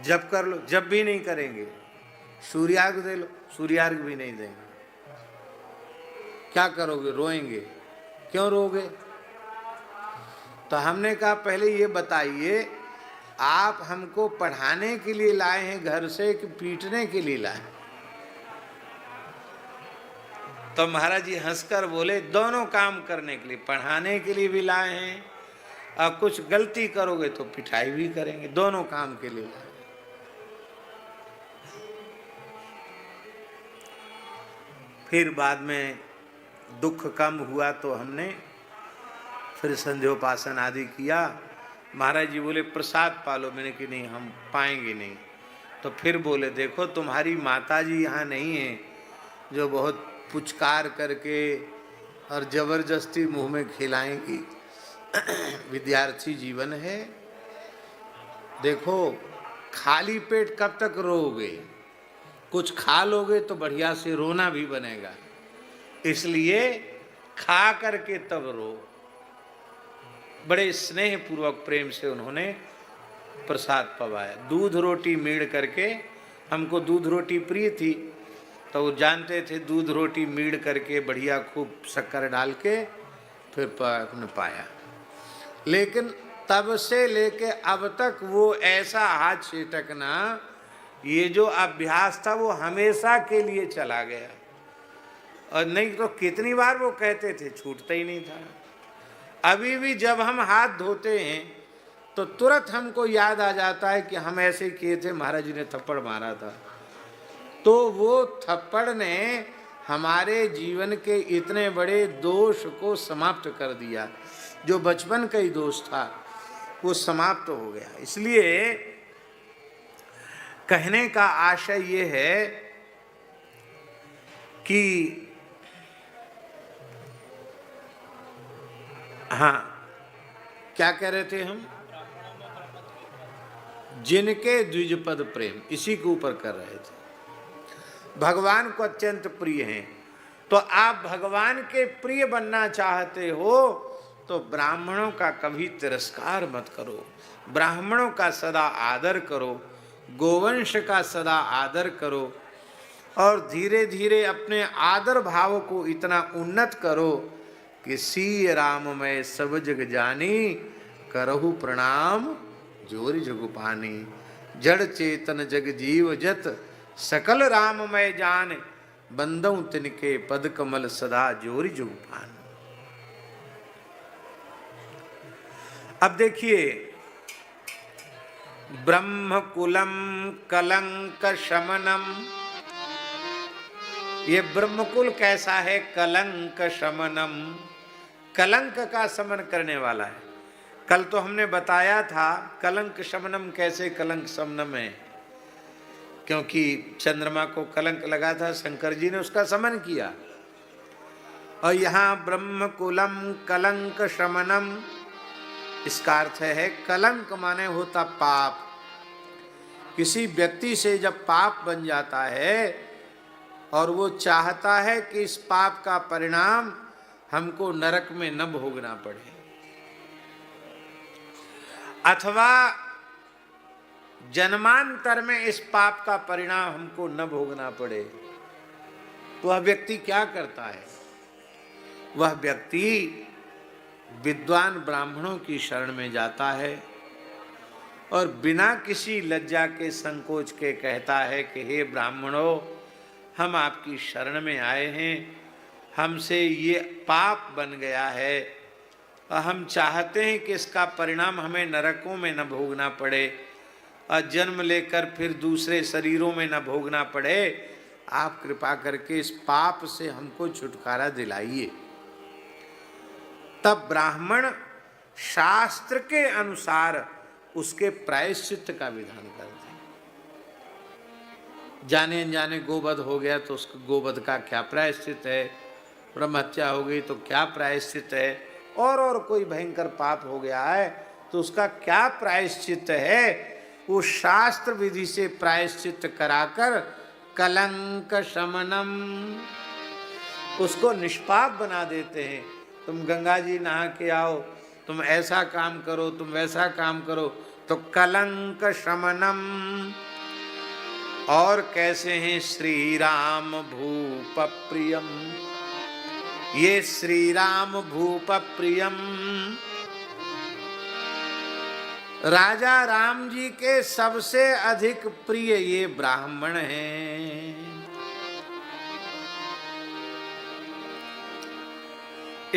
जब कर लो, जब भी नहीं करेंगे। सूर्यार्घ दे लो, सूर्यार्घ भी नहीं देंगे। क्या करोगे, रोएंगे? क्यों रोगे? तो हमने कहा पहले ये बताइए, आप हमको पढ़ाने के लिए लाए हैं घर से कि पीटने के लिए लाए? तो महाराज जी हंसकर बोले दोनों काम करने के लिए, पढ़ाने के लिए भी लाए हैं और कुछ गलती करोगे तो पिटाई भी करेंगे, दोनों काम के लिए लाए। फिर बाद में दुख कम हुआ तो हमने फिर संध्योपासन आदि किया। महाराज जी बोले प्रसाद पालो, मैंने कि नहीं हम पाएंगे नहीं। तो फिर बोले देखो तुम्हारी माता जी यहाँ नहीं है जो बहुत पुचकार करके और जबरदस्ती मुंह में खिलाएंगी। विद्यार्थी जीवन है, देखो खाली पेट कब तक रोओगे, कुछ खा लोगे तो बढ़िया से रोना भी बनेगा, इसलिए खा करके तब रो। बड़े स्नेह पूर्वक प्रेम से उन्होंने प्रसाद पवाया, दूध रोटी मीड़ करके। हमको दूध रोटी प्रिय थी तो वो जानते थे, दूध रोटी मीड़ करके बढ़िया खूब शक्कर डाल के फिर आपने पाया। लेकिन तब से लेके अब तक वो ऐसा हाथ छेटकना, ये जो अभ्यास था वो हमेशा के लिए चला गया। और नहीं तो कितनी बार वो कहते थे, छूटता ही नहीं था। अभी भी जब हम हाथ धोते हैं तो तुरंत हमको याद आ जाता है कि हम ऐसे किए थे, महाराज जी ने थप्पड़ मारा था। तो वो थप्पड़ ने हमारे जीवन के इतने बड़े दोष को समाप्त कर दिया, जो बचपन का ही दोष था वो समाप्त हो गया। इसलिए कहने का आशय ये है कि हाँ, क्या कह रहे थे हम? जिनके द्विजपद प्रेम, इसी के ऊपर कर रहे थे। भगवान को अत्यंत प्रिय हैं, तो आप भगवान के प्रिय बनना चाहते हो तो ब्राह्मणों का कभी तिरस्कार मत करो, ब्राह्मणों का सदा आदर करो, गोवंश का सदा आदर करो, और धीरे धीरे अपने आदर भाव को इतना उन्नत करो कि सी राम मैं सब जग जानी, करहु प्रणाम जोरि जगुपानी। जड़ चेतन जग जीव जत, सकल राम मैं जान, बंदऊ तिनके पद कमल सदा जोरि जगुपान। अब देखिए, ब्रह्मकुलम कलंक शमनम, ये ब्रह्मकुल कैसा है? कलंक शमनम, कलंक का शमन करने वाला है। कल तो हमने बताया था कलंक शमनम कैसे कलंक शमनम है, क्योंकि चंद्रमा को कलंक लगा था, शंकर जी ने उसका शमन किया। और यहाँ ब्रह्मकुलम कलंक शमनम, इसका अर्थ है कलंक माने होता पाप। किसी व्यक्ति से जब पाप बन जाता है और वो चाहता है कि इस पाप का परिणाम हमको नरक में न भोगना पड़े, अथवा जन्मांतर में इस पाप का परिणाम हमको न भोगना पड़े, तो वह व्यक्ति क्या करता है? वह व्यक्ति विद्वान ब्राह्मणों की शरण में जाता है और बिना किसी लज्जा के संकोच के कहता है कि हे ब्राह्मणों, हम आपकी शरण में आए हैं, हमसे ये पाप बन गया है और हम चाहते हैं कि इसका परिणाम हमें नरकों में न भोगना पड़े और जन्म लेकर फिर दूसरे शरीरों में न भोगना पड़े। आप कृपा करके इस पाप से हमको छुटकारा दिलाइए। तब ब्राह्मण शास्त्र के अनुसार उसके प्रायश्चित का विधान करते हैं। जाने अनजाने गोवध हो गया तो उसको गोवध का क्या प्रायश्चित है, ब्रह्म हत्या हो गई तो क्या प्रायश्चित है, और कोई भयंकर पाप हो गया है तो उसका क्या प्रायश्चित है, वो शास्त्र विधि से प्रायश्चित कराकर कलंक शमनम, उसको निष्पाप बना देते हैं। तुम गंगा जी नहा के आओ, तुम ऐसा काम करो, तुम वैसा काम करो, तो कलंक शमनम। और कैसे हैं श्री राम भूप प्रियम, ये श्री राम भूप प्रियम राजा राम जी के सबसे अधिक प्रिय ये ब्राह्मण हैं।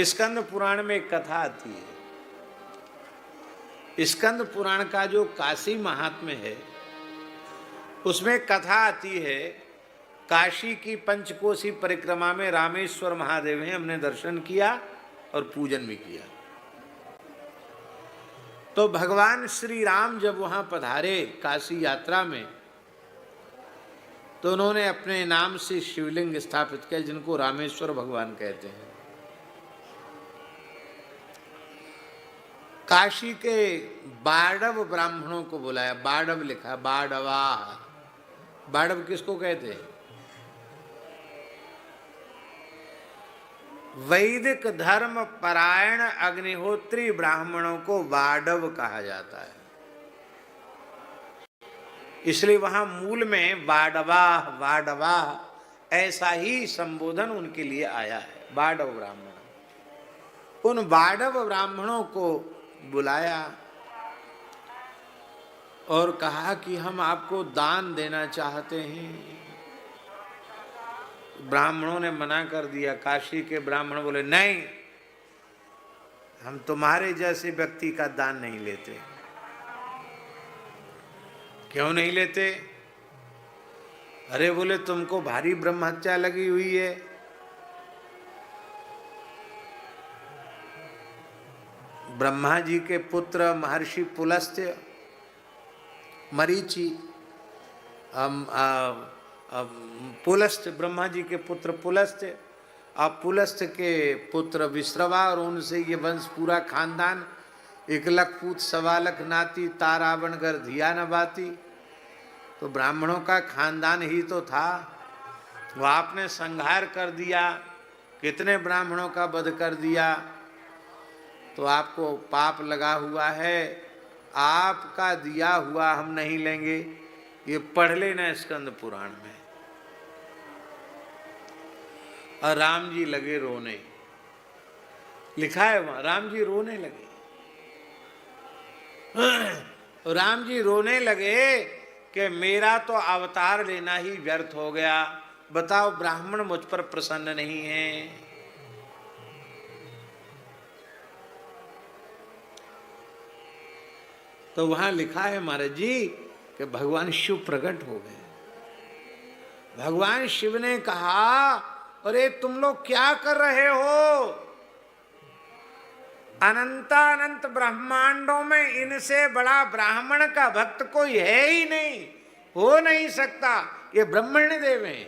स्कंद पुराण में एक कथा आती है। स्कंद पुराण का जो काशी महात्म्य है उसमें कथा आती है, काशी की पंचकोशी परिक्रमा में रामेश्वर महादेव हैं, हमने दर्शन किया और पूजन भी किया। तो भगवान श्री राम जब वहां पधारे काशी यात्रा में, तो उन्होंने अपने नाम से शिवलिंग स्थापित किया जिनको रामेश्वर भगवान कहते हैं। काशी के बाड़व ब्राह्मणों को बुलाया, बाड़व लिखा, बाड़वा। बाड़व किसको कहते हैं? वैदिक धर्म परायण अग्निहोत्री ब्राह्मणों को बाड़व कहा जाता है। इसलिए वहां मूल में बाड़वा बाड़वा ऐसा ही संबोधन उनके लिए आया है, बाड़व ब्राह्मण। उन बाड़व ब्राह्मणों को बुलाया और कहा कि हम आपको दान देना चाहते हैं। ब्राह्मणों ने मना कर दिया। काशी के ब्राह्मण बोले नहीं, हम तुम्हारे जैसे व्यक्ति का दान नहीं लेते। क्यों नहीं लेते? अरे बोले तुमको भारी ब्रह्म हत्या लगी हुई है, ब्रह्मा जी के पुत्र महर्षि पुलस्त्य, मरीचि, पुलस्त्य, ब्रह्मा जी के पुत्र पुलस्त्य, अब पुलस्त्य के पुत्र विश्रवा, और उनसे ये वंश पूरा खानदान, इकलक पूत सवालक नाती, तारावण घर धिया न बाती। तो ब्राह्मणों का खानदान ही तो था, वो आपने संहार कर दिया, कितने ब्राह्मणों का वध कर दिया, तो आपको पाप लगा हुआ है, आपका दिया हुआ हम नहीं लेंगे। ये पढ़ लेना स्कंद पुराण में। और राम जी लगे रोने, लिखा है वहां, राम जी रोने लगे। राम जी रोने लगे कि मेरा तो अवतार लेना ही व्यर्थ हो गया, बताओ ब्राह्मण मुझ पर प्रसन्न नहीं है। तो वहां लिखा है महाराज जी कि भगवान शिव प्रकट हो गए। भगवान शिव ने कहा, अरे तुम लोग क्या कर रहे हो? अनंतानंत ब्रह्मांडों में इनसे बड़ा ब्राह्मण का भक्त कोई है ही नहीं, हो नहीं सकता। ये ब्रह्मण्य देव हैं,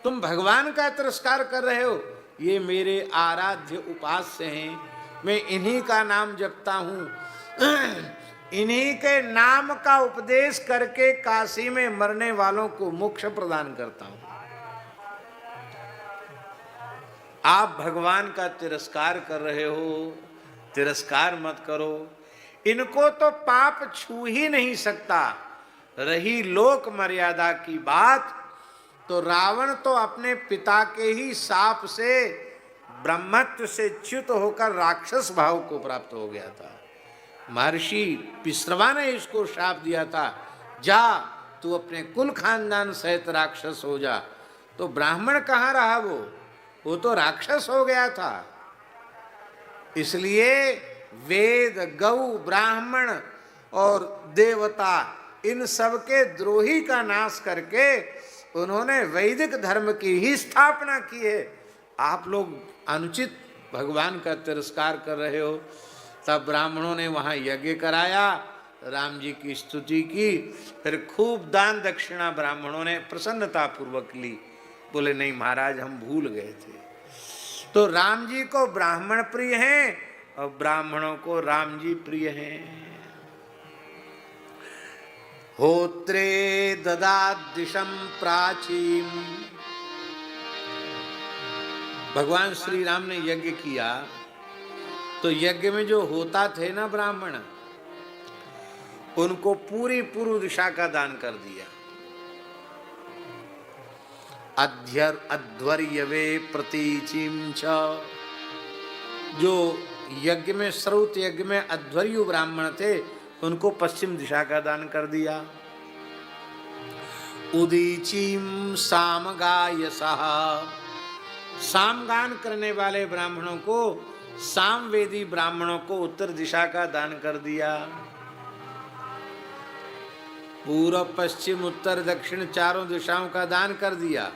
तुम भगवान का तिरस्कार कर रहे हो। ये मेरे आराध्य उपास्य हैं, मैं इन्हीं का नाम जपता हूं, इन्हीं के नाम का उपदेश करके काशी में मरने वालों को मोक्ष प्रदान करता हूं। आप भगवान का तिरस्कार कर रहे हो, तिरस्कार मत करो। इनको तो पाप छू ही नहीं सकता। रही लोक मर्यादा की बात, तो रावण तो अपने पिता के ही शाप से, ब्रह्मत्व से च्युत होकर राक्षस भाव को प्राप्त हो गया था। महर्षि विश्रवा ने इसको शाप दिया था, जा तू अपने कुल खानदान सहित राक्षस हो जा। तो ब्राह्मण कहाँ रहा, वो तो राक्षस हो गया था। इसलिए वेद, गौ, ब्राह्मण और देवता, इन सब के द्रोही का नाश करके उन्होंने वैदिक धर्म की ही स्थापना की है। आप लोग अनुचित भगवान का तिरस्कार कर रहे हो। तब ब्राह्मणों ने वहाँ यज्ञ कराया, राम जी की स्तुति की, फिर खूब दान दक्षिणा ब्राह्मणों ने प्रसन्नता पूर्वक ली। बोले नहीं महाराज हम भूल गए थे। तो राम जी को ब्राह्मण प्रिय हैं और ब्राह्मणों को राम जी प्रिय हैं। होत्रे ददादिशम प्राचीम, भगवान श्री राम ने यज्ञ किया तो यज्ञ में जो होता थे ना ब्राह्मण, उनको पूरी पूर्व दिशा का दान कर दिया। अध्वर्यवे प्रतीचिम च, जो यज्ञ में श्रौत यज्ञ में अध्वर्यु ब्राह्मण थे उनको पश्चिम दिशा का दान कर दिया। उदीचीम सामगायसः, सामगान करने वाले ब्राह्मणों को, सामवेदी ब्राह्मणों को उत्तर दिशा का दान कर दिया। पूर्व पश्चिम उत्तर दक्षिण चारों दिशाओं का दान कर दिया।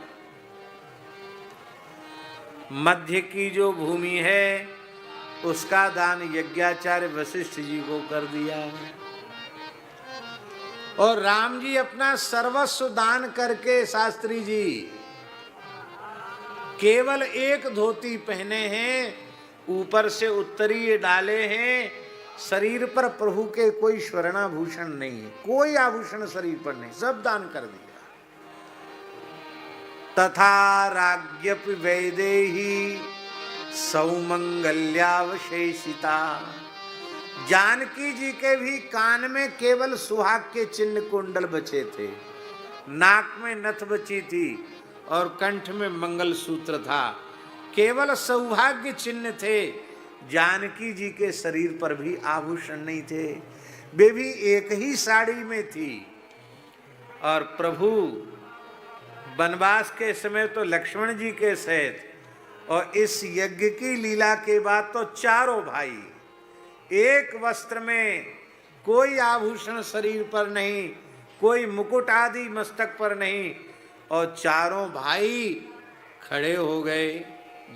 मध्य की जो भूमि है उसका दान यज्ञाचार्य वशिष्ठ जी को कर दिया। और राम जी अपना सर्वस्व दान करके, शास्त्री जी केवल एक धोती पहने हैं, ऊपर से उत्तरीय डाले हैं, शरीर पर प्रभु के कोई स्वर्णाभूषण नहीं है, कोई आभूषण शरीर पर नहीं, सब दान कर दिया। तथा राज्ञपि वैदेही सौमंगल्यावशेषिता, जानकी जी के भी कान में केवल सुहाग के चिन्ह कुंडल बचे थे, नाक में नथ बची थी और कंठ में मंगल सूत्र था, केवल सौभाग्य चिन्ह थे। जानकी जी के शरीर पर भी आभूषण नहीं थे, वे भी एक ही साड़ी में थी। और प्रभु वनवास के समय तो लक्ष्मण जी के सहित, और इस यज्ञ की लीला के बाद तो चारों भाई एक वस्त्र में, कोई आभूषण शरीर पर नहीं, कोई मुकुट आदि मस्तक पर नहीं, और चारों भाई खड़े हो गए।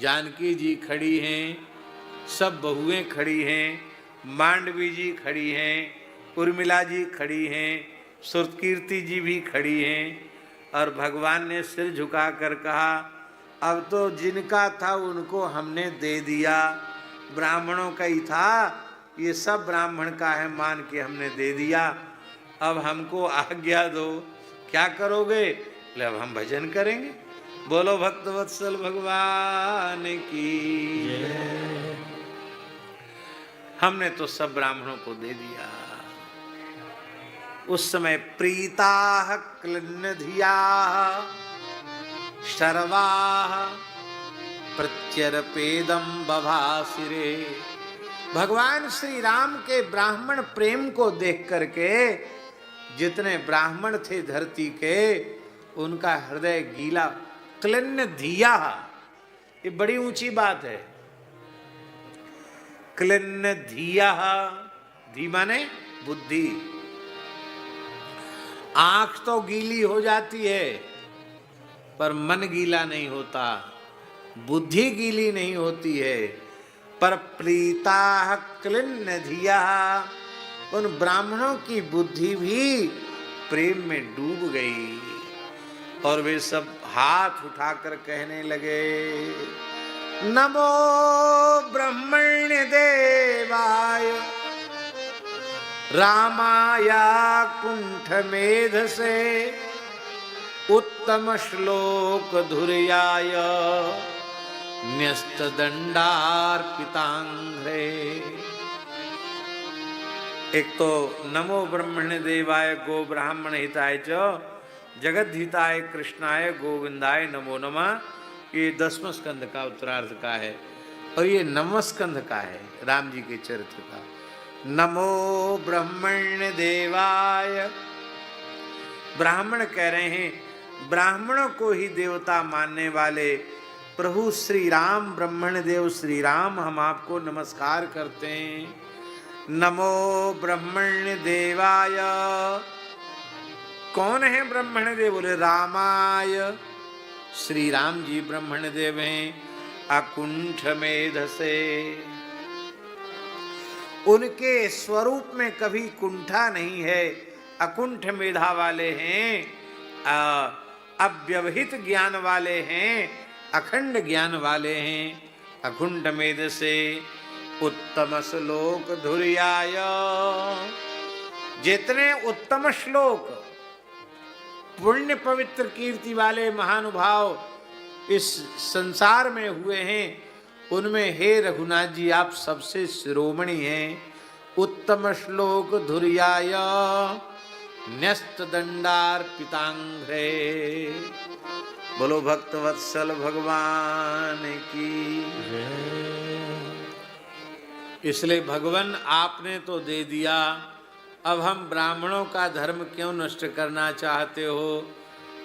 जानकी जी खड़ी हैं, सब बहुएं खड़ी हैं, मांडवी जी खड़ी हैं, उर्मिला जी खड़ी हैं, सुरकीर्ति जी भी खड़ी हैं। और भगवान ने सिर झुका कर कहा अब तो जिनका था उनको हमने दे दिया, ब्राह्मणों का ही था, ये सब ब्राह्मण का है मान के हमने दे दिया, अब हमको आज्ञा दो, क्या करोगे? बोले अब हम भजन करेंगे। बोलो भक्तवत्सल भगवान की। हमने तो सब ब्राह्मणों को दे दिया। उस समय प्रीता क्लिन्नधिया शर्वा प्रत्यर्पेदम बभासिरे, भगवान श्री राम के ब्राह्मण प्रेम को देख करके जितने ब्राह्मण थे धरती के, उनका हृदय गीला। क्लिन्न धिया, ये बड़ी ऊंची बात है। क्लिन्न धिया, धी माने बुद्धि। आंख तो गीली हो जाती है पर मन गीला नहीं होता, बुद्धि गीली नहीं होती है। पर प्रीता क्लिन्न धिया, उन ब्राह्मणों की बुद्धि भी प्रेम में डूब गई और वे सब हाथ उठाकर कहने लगे नमो ब्रह्मण्य देवाय रामाया कुंठ मेधसे उत्तम श्लोक धुर्याय न्यस्त दंडार्पितांघ्रे। एक तो नमो ब्रह्मण्य देवाय गो ब्राह्मण हिताय च जगत हिताय कृष्णाय गोविंदाय नमो नमः, ये 10वें स्कंध का उत्तरार्ध का है और ये 9वें स्कंध का है राम जी के चरित्र का। नमो ब्रह्मण्य देवाय, ब्राह्मण कह रहे हैं ब्राह्मणों को ही देवता मानने वाले प्रभु श्री राम, ब्रह्मण्य देव श्री राम, हम आपको नमस्कार करते हैं। नमो ब्रह्मण्य देवाय, कौन है ब्रह्मण्य देव? बोले रामाय, श्री राम जी ब्रह्मण्य देव हैं। अकुंठ मेधसे, उनके स्वरूप में कभी कुंठा नहीं है, अकुंठ मेधा वाले हैं, अव्यवहित ज्ञान वाले हैं, अखंड ज्ञान वाले हैं। अकुंठ मेध से उत्तम श्लोक धुर्याय, जितने उत्तम श्लोक पुण्य पवित्र कीर्ति वाले महानुभाव इस संसार में हुए हैं, उनमें हे रघुनाथ जी आप सबसे शिरोमणि हैं। उत्तम श्लोक धुर्याय न्यस्त दंडार्पितांघ्रे। बोलो भक्तवत्सल भगवान की। इसलिए भगवान आपने तो दे दिया, अब हम ब्राह्मणों का धर्म क्यों नष्ट करना चाहते हो?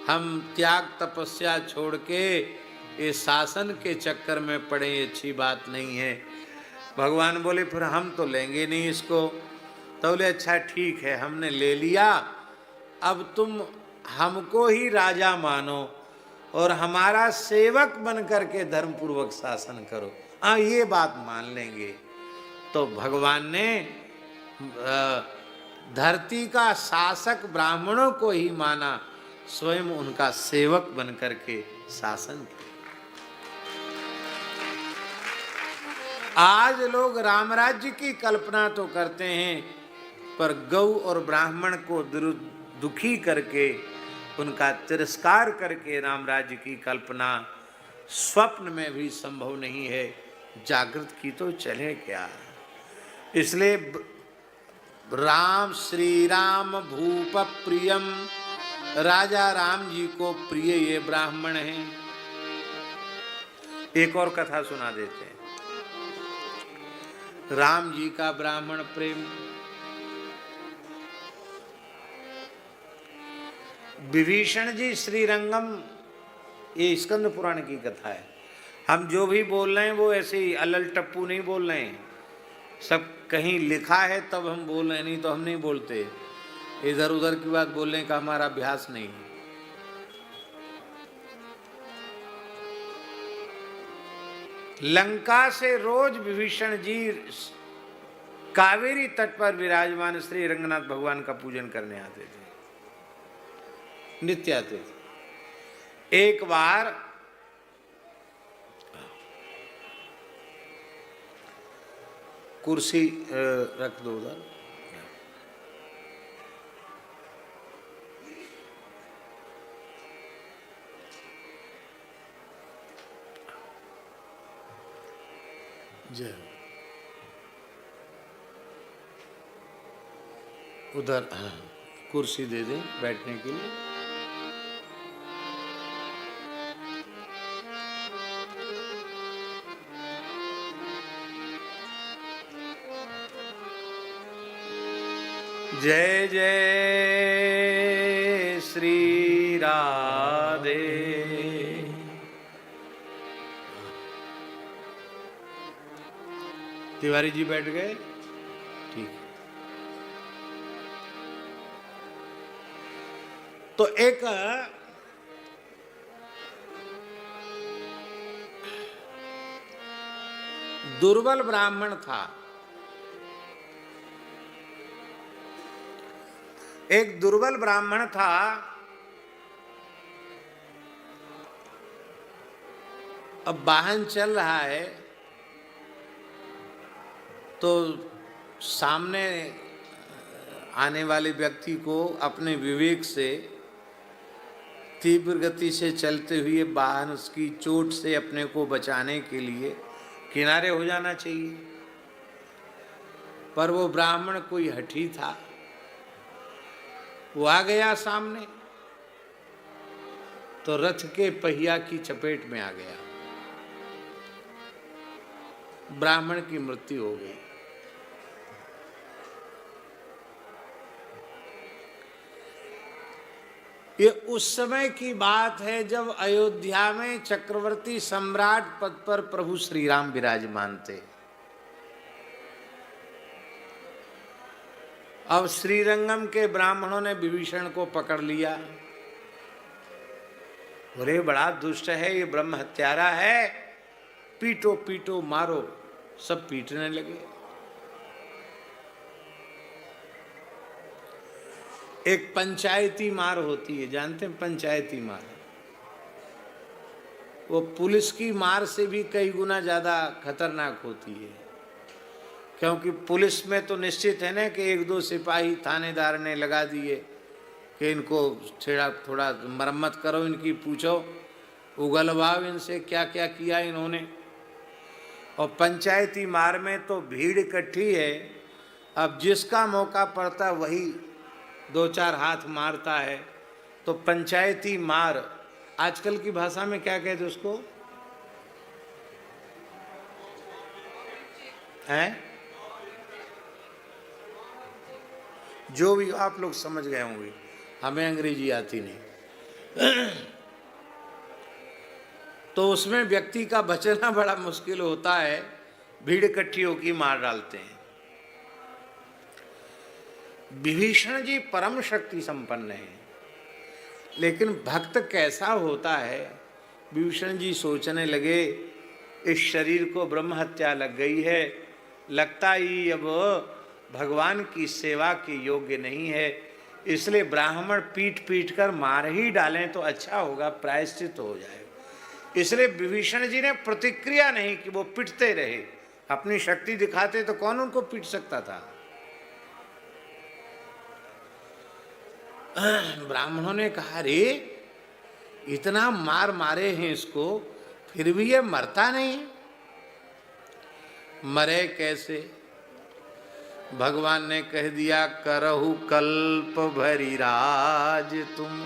हम त्याग तपस्या छोड़ के ये शासन के चक्कर में पड़े, अच्छी बात नहीं है। भगवान बोले फिर हम तो लेंगे नहीं इसको। तो बोले अच्छा ठीक है, हमने ले लिया, अब तुम हमको ही राजा मानो और हमारा सेवक बन करके धर्म पूर्वक शासन करो। हाँ ये बात मान लेंगे। तो भगवान ने धरती का शासक ब्राह्मणों को ही माना, स्वयं उनका सेवक बन करके शासन किया। आज लोग रामराज्य की कल्पना तो करते हैं, पर गौ और ब्राह्मण को दुखी करके, उनका तिरस्कार करके रामराज्य की कल्पना स्वप्न में भी संभव नहीं है। जागृत की तो चले क्या। इसलिए राम श्री राम भूप प्रियम, राजा राम जी को प्रिय ये ब्राह्मण हैं। एक और कथा सुना देते हैं, राम जी का ब्राह्मण प्रेम। विभीषण जी श्रीरंगम, ये स्कंद पुराण की कथा है। हम जो भी बोल रहे हैं वो ऐसे ही अलल टप्पू नहीं बोल रहे हैं, सब कहीं लिखा है तब हम बोल रहे हैं, नहीं तो हम नहीं बोलते। इधर उधर की बात बोलने का हमारा अभ्यास नहीं। लंका से रोज विभीषण जी कावेरी तट पर विराजमान श्री रंगनाथ भगवान का पूजन करने आते थे, नित्य आते थे। एक बार कुर्सी रख दो उधर। जय उधर कुर्सी दे दें बैठने के लिए। जय जय श्री राधे। तिवारी जी बैठ गए, ठीक। तो एक दुर्बल ब्राह्मण था, एक दुर्बल ब्राह्मण था। अब वाहन चल रहा है तो सामने आने वाले व्यक्ति को अपने विवेक से तीव्र गति से चलते हुए वाहन उसकी चोट से अपने को बचाने के लिए किनारे हो जाना चाहिए। पर वो ब्राह्मण कोई हठी था, वो आ गया सामने तो रथ के पहिया की चपेट में आ गया, ब्राह्मण की मृत्यु हो गई। ये उस समय की बात है जब अयोध्या में चक्रवर्ती सम्राट पद पर प्रभु श्री राम विराजमान थे। अब श्रीरंगम के ब्राह्मणों ने विभीषण को पकड़ लिया, बोले बड़ा दुष्ट है ये, ब्रह्म हत्यारा है, पीटो पीटो मारो। सब पीटने लगे। एक पंचायती मार होती है, जानते हैं पंचायती मार? वो पुलिस की मार से भी कई गुना ज़्यादा खतरनाक होती है, क्योंकि पुलिस में तो निश्चित है ना कि एक दो सिपाही थानेदार ने लगा दिए कि इनको थोड़ा मरम्मत करो, इनकी पूछो, उगलवाओ इनसे क्या क्या किया इन्होंने। और पंचायती मार में तो भीड़ इकट्ठी है, अब जिसका मौका पड़ता वही दो चार हाथ मारता है। तो पंचायती मार, आजकल की भाषा में क्या कहते उसको है? जो भी आप लोग समझ गए होंगे, हमें अंग्रेजी आती नहीं। तो उसमें व्यक्ति का बचना बड़ा मुश्किल होता है, भीड़ इकट्ठी होकर मार डालते हैं। विभीषण जी परम शक्ति संपन्न है, लेकिन भक्त कैसा होता है? विभीषण जी सोचने लगे, इस शरीर को ब्रह्म हत्या लग गई है, लगता ही अब भगवान की सेवा के योग्य नहीं है, इसलिए ब्राह्मण पीट पीट कर मार ही डालें तो अच्छा होगा, प्रायश्चित हो जाए। इसलिए विभीषण जी ने प्रतिक्रिया नहीं कि वो पिटते रहे, अपनी शक्ति दिखाते तो कौन उनको पीट सकता था। ब्राह्मणों ने कहा, रे इतना मार मारे हैं इसको, फिर भी ये मरता नहीं, मरे कैसे? भगवान ने कह दिया, करहु कल्प भरी राज तुम,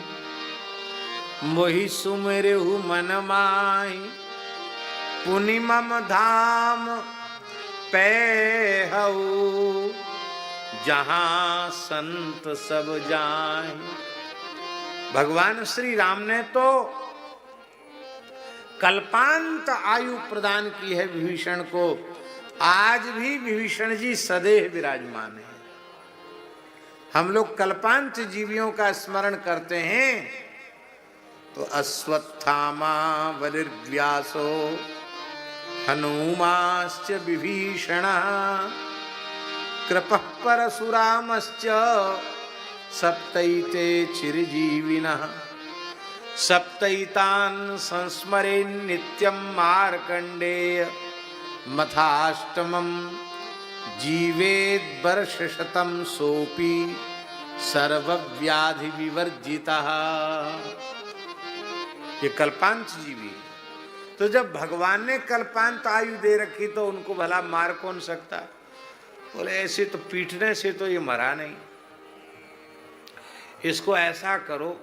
मोहि सुमिरहु मन माहि, पुनि मम धाम पैहु, जहां संत सब जाएं। भगवान श्री राम ने तो कल्पांत आयु प्रदान की है विभीषण को, आज भी विभीषण जी सदैव विराजमान है। हम लोग कल्पांत जीवियों का स्मरण करते हैं तो अश्वत्थामा बलिर्व्यासो हनुमाश्च विभीषण कृपः परशुरामश्च सप्तैते चिरजीविनः, सप्तैतान् संस्मरेन् नित्यं मार्कण्डेय मथाष्टमं, जीवेद् वर्षशतं सोऽपि सर्वव्याधि विवर्जितः। ये कल्पांत जीवी। तो जब भगवान ने कल्पांत आयु दे रखी तो उनको भला मार कौन सकता? बोले ऐसे तो पीटने से तो ये मरा नहीं, इसको ऐसा करो,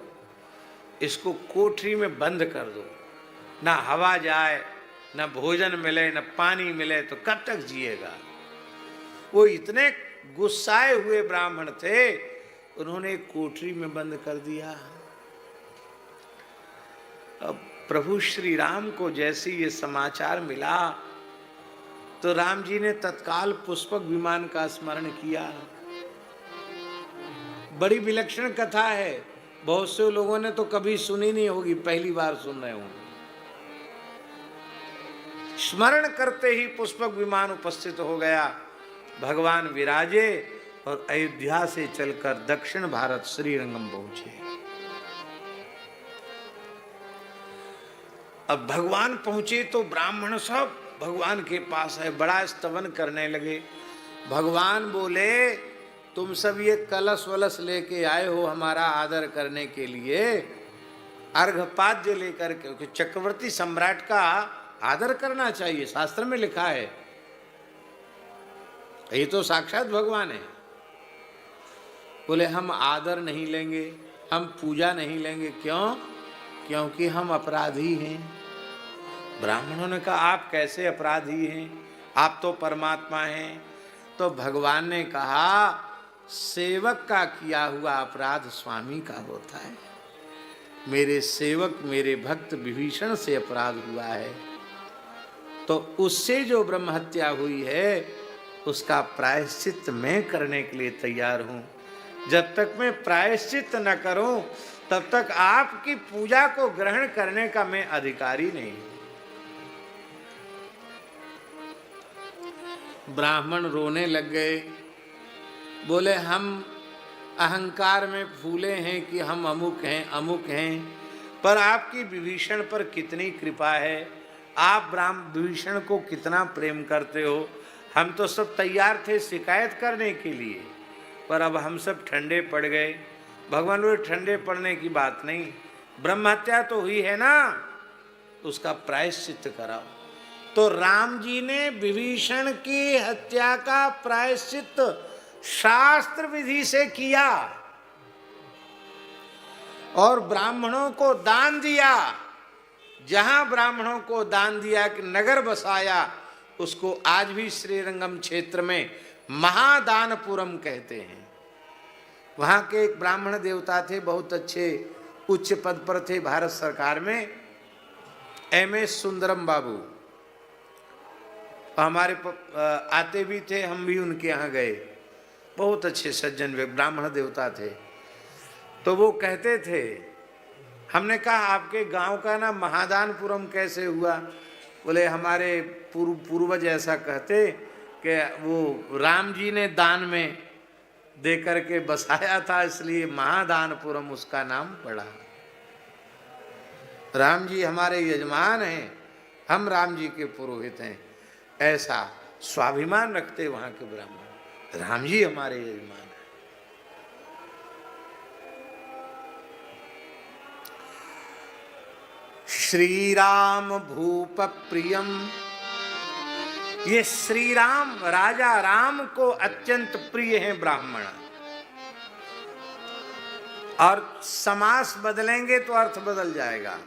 इसको कोठरी में बंद कर दो, ना हवा जाए, ना भोजन मिले, ना पानी मिले, तो कब तक जिएगा? वो इतने गुस्साए हुए ब्राह्मण थे, उन्होंने कोठरी में बंद कर दिया। अब प्रभु श्री राम को जैसे ये समाचार मिला तो राम जी ने तत्काल पुष्पक विमान का स्मरण किया। बड़ी विलक्षण कथा है, बहुत से लोगों ने तो कभी सुनी नहीं होगी, पहली बार सुन रहे होंगे। स्मरण करते ही पुष्पक विमान उपस्थित हो गया, भगवान विराजे और अयोध्या से चलकर दक्षिण भारत श्रीरंगम पहुंचे। अब भगवान पहुंचे तो ब्राह्मण सब भगवान के पास है, बड़ा स्तवन करने लगे। भगवान बोले, तुम सब ये कलश वलश लेके आए हो हमारा आदर करने के लिए, अर्घपाद्य लेकर के, चक्रवर्ती सम्राट का आदर करना चाहिए, शास्त्र में लिखा है। ये तो साक्षात भगवान है। बोले हम आदर नहीं लेंगे, हम पूजा नहीं लेंगे। क्यों? क्योंकि हम अपराधी हैं। ब्राह्मणों ने कहा, आप कैसे अपराधी हैं, आप तो परमात्मा हैं। तो भगवान ने कहा, सेवक का किया हुआ अपराध स्वामी का होता है। मेरे सेवक, मेरे भक्त विभीषण से अपराध हुआ है, तो उससे जो ब्रह्म हत्या हुई है उसका प्रायश्चित मैं करने के लिए तैयार हूं। जब तक मैं प्रायश्चित न करूं तब तक आपकी पूजा को ग्रहण करने का मैं अधिकारी नहीं हूं। ब्राह्मण रोने लग गए, बोले हम अहंकार में फूले हैं कि हम अमुक हैं, पर आपकी विभीषण पर कितनी कृपा है, आप विभीषण को कितना प्रेम करते हो। हम तो सब तैयार थे शिकायत करने के लिए, पर अब हम सब ठंडे पड़ गए। भगवान बोले ठंडे पड़ने की बात नहीं, ब्रह्म हत्या तो हुई है ना, तो उसका प्रायश्चित कराओ। तो राम जी ने विभीषण की हत्या का प्रायश्चित शास्त्र विधि से किया और ब्राह्मणों को दान दिया। जहां ब्राह्मणों को दान दिया कि नगर बसाया, उसको आज भी श्रीरंगम क्षेत्र में महादानपुरम कहते हैं। वहां के एक ब्राह्मण देवता थे, बहुत अच्छे उच्च पद पर थे भारत सरकार में, एमएस सुंदरम बाबू। हमारे आते भी थे, हम भी उनके यहाँ गए। बहुत अच्छे सज्जन वे ब्राह्मण देवता थे। तो वो कहते थे, हमने कहा आपके गांव का नाम महादानपुरम कैसे हुआ? बोले हमारे पूर्वज ऐसा कहते कि वो राम जी ने दान में दे करके बसाया था, इसलिए महादानपुरम उसका नाम पड़ा। राम जी हमारे यजमान हैं, हम राम जी के पुरोहित हैं, ऐसा स्वाभिमान रखते वहां के ब्राह्मण। राम जी हमारे यजमान हैं। श्री राम भूप प्रियम, ये श्री राम राजा राम को अत्यंत प्रिय हैं ब्राह्मण। और समास बदलेंगे तो अर्थ बदल जाएगा।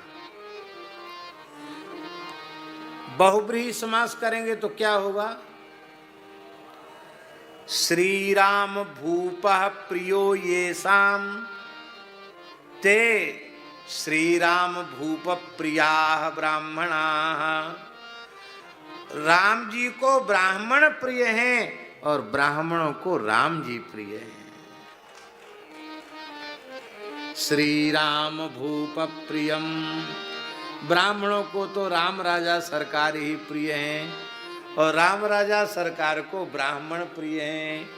बहुब्रीहि समास करेंगे तो क्या होगा? श्री राम भूपः प्रियो येषाम ते श्री राम भूप प्रियाः ब्राह्मणाः। राम जी को ब्राह्मण प्रिय हैं और ब्राह्मणों को राम जी प्रिय हैं। श्री राम भूप प्रियम, ब्राह्मणों को तो राम राजा सरकार ही प्रिय हैं और राम राजा सरकार को ब्राह्मण प्रिय हैं।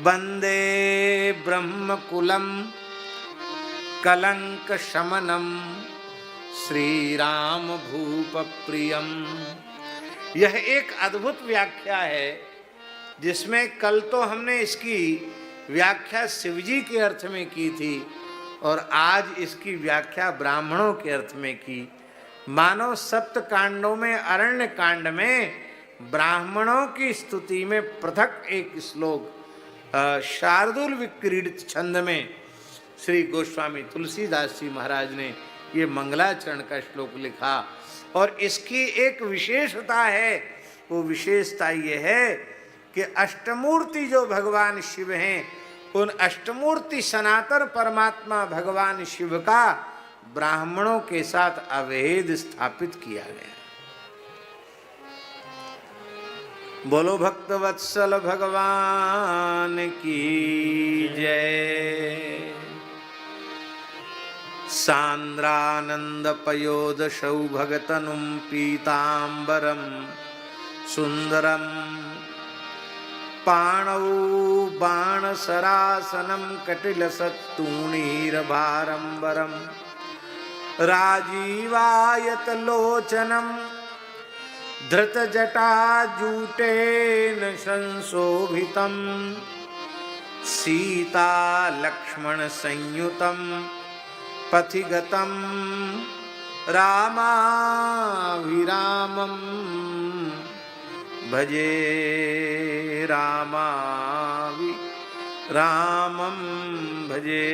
वंदे ब्रह्म कुलम कलंक शमनम श्री राम भूप प्रियम। यह एक अद्भुत व्याख्या है, जिसमें कल तो हमने इसकी व्याख्या शिवजी के अर्थ में की थी और आज इसकी व्याख्या ब्राह्मणों के अर्थ में की। मानव सप्त कांडों में अरण्य कांड में ब्राह्मणों की स्तुति में पृथक एक श्लोक शार्दुल विक्रीडित छंद में श्री गोस्वामी तुलसीदास जी महाराज ने ये मंगलाचरण का श्लोक लिखा। और इसकी एक विशेषता है, वो विशेषता ये है कि अष्टमूर्ति जो भगवान शिव हैं, उन अष्टमूर्ति सनातन परमात्मा भगवान शिव का ब्राह्मणों के साथ अभेद स्थापित किया गया। बोलो भक्तवत्सल भगवान की जय। सांद्रानंद पयोदशौ भगतनुम पीतांबरम सुंदरम पाणौ बाणसरासनं कटिलसत्तूणीरभारंबरं राजीवायतलोचनं धृतजटाजूटेन संशोभितं सीतालक्ष्मणसंयुतं पथिगतं रामाभिरामं भजे रामं भजे।